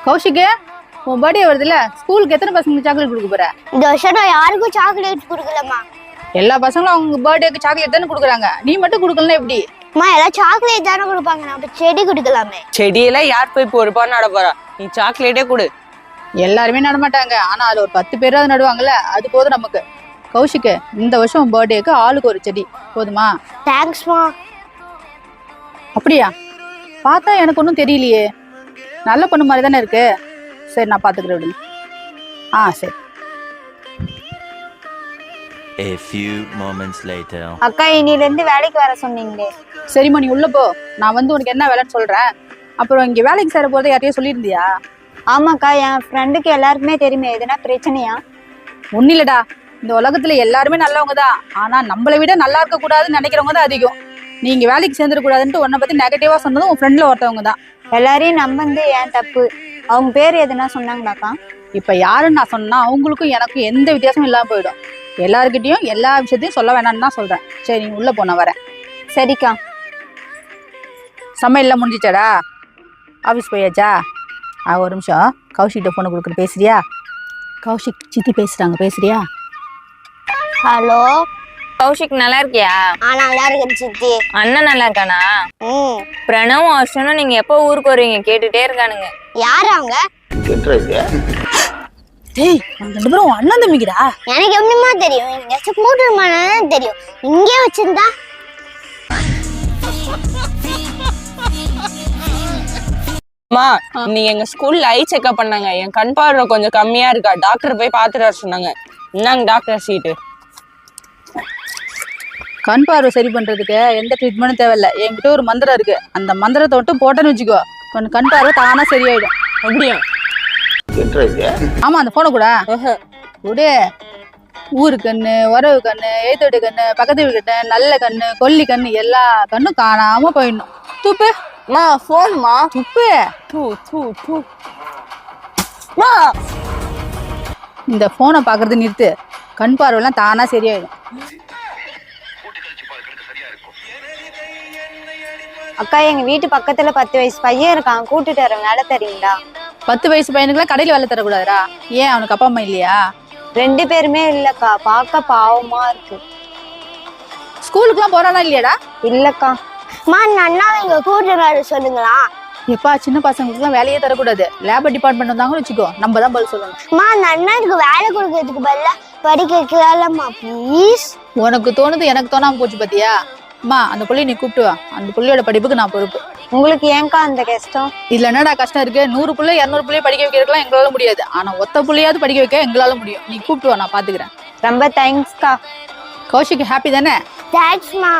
கௌஷிக்கு உன் பர்த்டே வருதுல்ல, ஸ்கூலுக்கு எத்தனை பசங்களுக்கு சாக்லேட் கொடுக்க போற? இந்த வருஷம் நான் யாருக்கும் சாக்லேட் கொடுக்கலம்மா. எல்லா பசங்களும் அவங்க பர்த்டேக்கு சாக்லேட் தானே கொடுக்குறாங்க, நீ மட்டும் கொடுக்கலன்னா எப்படி? அம்மா எல்லாம் சாக்லேட் தானே கொடுப்பாங்க, நம்ம செடி கொடுக்கலாமே. செடியெல்லாம் யார் போய் இப்போ ஒரு பாரு நட போறா? நீ சாக்லேட்டே கொடு. எல்லாருமே நடமாட்டாங்க, ஆனா அது ஒரு 10 பேராவது நடுவாங்கல்ல, அது போதும் நமக்கு. கௌஷிக்கு இந்த வருஷம் உன் பர்த்டேக்கு ஆளுக்கு ஒரு செடி போதுமா? தேங்க்ஸ்மா. அப்படியா? பார்த்தா எனக்கு ஒன்றும் தெரியலையே, நல்ல பொண்ணு மாதிரி தானே இருக்கு. சரி நான் பார்த்துக்கிறேன் விடுங்க. சரி. A few moments later. அக்கா இன்னில இருந்து வேலைக்கு வர சொன்னீங்களே. சரிம்மா நீ உள்ள போ, நான் வந்து உனக்கு என்ன வேலைன்னு சொல்றேன். அப்புறம் இங்க வேலைக்கு சேர போறதை யார்ட்டையும் சொல்லியிருந்தியா? ஆமாக்கா, என் ஃப்ரெண்டுக்கு எல்லாருக்குமே தெரியுமே. எதுனா பிரச்சனையா? ஒன்னும் இல்லடா, இந்த உலகத்துல எல்லாருமே நல்லவங்க தான், ஆனா நம்மளை விட நல்லா இருக்க கூடாதுன்னு நினைக்கிறவங்க தான் அதிகம். நீ இங்க வேலைக்கு சேர்ந்துடக்கூடாதுன்ட்டு உன்னை பத்தி நெகட்டிவா சொன்னதும் உன் ஃப்ரெண்ட்ல ஒருத்தவங்க தான். எல்லாரையும் நம்பந்து ஏன் தப்பு? அவங்க பேர் எதுனா சொன்னாங்களாக்கா? இப்ப யாருன்னு நான் சொன்னா அவங்களுக்கும் எனக்கும் எந்த வித்தியாசமும் இல்லாம போயிடும். எல்லாருக்கிட்டையும் எல்லா விஷயத்தையும் சொல்ல வேணாம்னு தான் சொல்றேன். சரி நீ உள்ள போன வரேன். சரிக்கா. சமையல்லாம் முடிஞ்சிச்சாடா? ஆஃபீஸ் போயாச்சா? ஒரு நிமிஷம், கௌஷிக்கிட்ட போன கொடுக்குற பேசுறியா? கௌஷிக் சித்தி பேசுறாங்க, பேசுறியா? ஹலோ கௌஷிக், நல்லா இருக்கியா? நல்லா இருக்கேன் சித்தி. அண்ணன் நல்லா இருக்கானா? பிரணவும் அர்ஷனும் நீங்க எப்போ ஊருக்கு வருவீங்க கேட்டுட்டே இருக்கானுங்க. யாரு அவங்க? டேய், ரெண்டு பேரும் அண்ணன் தம்பிக்கிறா? எனக்கு எப்படிமா தெரியும்? எனக்கு கூட்டுமானே தெரியும். இங்கே வச்சிருந்தா அம்மா, நீங்க எங்க ஸ்கூல்ல ஐ செக்அப் பண்ணாங்க. என் கண் பார்வை கொஞ்சம் கம்மியா இருக்கா, டாக்டர் போய் பாத்துட்டு வர சொன்னாங்க. இந்தாங்க டாக்டர் சீட்டு. கண் பார்வை சரி பண்றதுக்கு எந்த ட்ரீட்மெண்ட்டும் தேவையில்ல. என்கிட்ட ஒரு மந்திரம் இருக்கு, அந்த மந்திரத்தை மட்டும் போட்டேன்னு வச்சுக்கோ, கொஞ்சம் கண் பார்வை தானா சரியாயிடும். அப்படியா? ஆமா, அந்த போன கூட கூட ஊரு கண்ணு, உறவு கண்ணு, ஏத்தோடு கண்ணு, பக்கத்து வீடு கண்ணு, நல்ல கண்ணு, கொல்லி கண்ணு, எல்லா கண்ணும் காணாம போயிடணும். துப்பு மா, போன்மா. துப்பு. தூ தூ தூ. மா, இந்த போனை பாக்குறது நிறுத்து, கண் பார்வைலாம் தானா சரியாயிடும். அக்கா, எங்க வீட்டு பக்கத்துல 10 வயசு பையன் இருக்கான், கூட்டிட்டு வர வேலை தரீங்களா? 10 வயசு பையனுக்குலாம் கடையில் வேலை தரக்கூடாதுரா. ஏன், அவனுக்கு அப்பா அம்மா இல்லையா? 2 பேருமே இல்லக்கா, பார்க்க பாவமா இருக்கு. ஸ்கூலுக்குலாம் போறானா இல்லையாடா? இல்லக்கா. அண்ணா இங்க கூட்டிட்டு வர சொல்லுங்களா? எப்பா, சின்ன பசங்களுக்குலாம் வேலையே தரக்கூடாது. லேபர் டிபார்ட்மெண்ட் வந்தாங்கன்னு வச்சுக்கோ, நம்ம தான் பதில் சொல்லணும். அந்த அண்ணனுக்கு வேலை கொடுக்கறதுக்கு பதிலா படிக்க வைக்கலாமா ப்ளீஸ்? உனக்கு தோணுது, எனக்கு தோணாம போச்சு பாத்தியா? அம்மா, அந்த பிள்ளைய நீ கூப்பிட்டு வா, அந்த பிள்ளையோட படிப்புக்கு நான் பொறுப்பு. உங்களுக்கு ஏன்க்கா அந்த கஷ்டம்? இதுல என்னடா கஷ்டம் இருக்கு? 100 பிள்ளை 200 பிள்ளைய படிக்க வைக்கிறதுலாம் எங்களால முடியாது, ஆனா ஒத்த பிள்ளையாவது படிக்க வைக்க எங்களால முடியும். நீ கூப்பிட்டு வா, நான் பாத்துக்கிறேன். ரொம்ப தேங்க்ஸ்க்கா. கௌஷிக் ஹாப்பி தானே? தேங்க்ஸ்மா.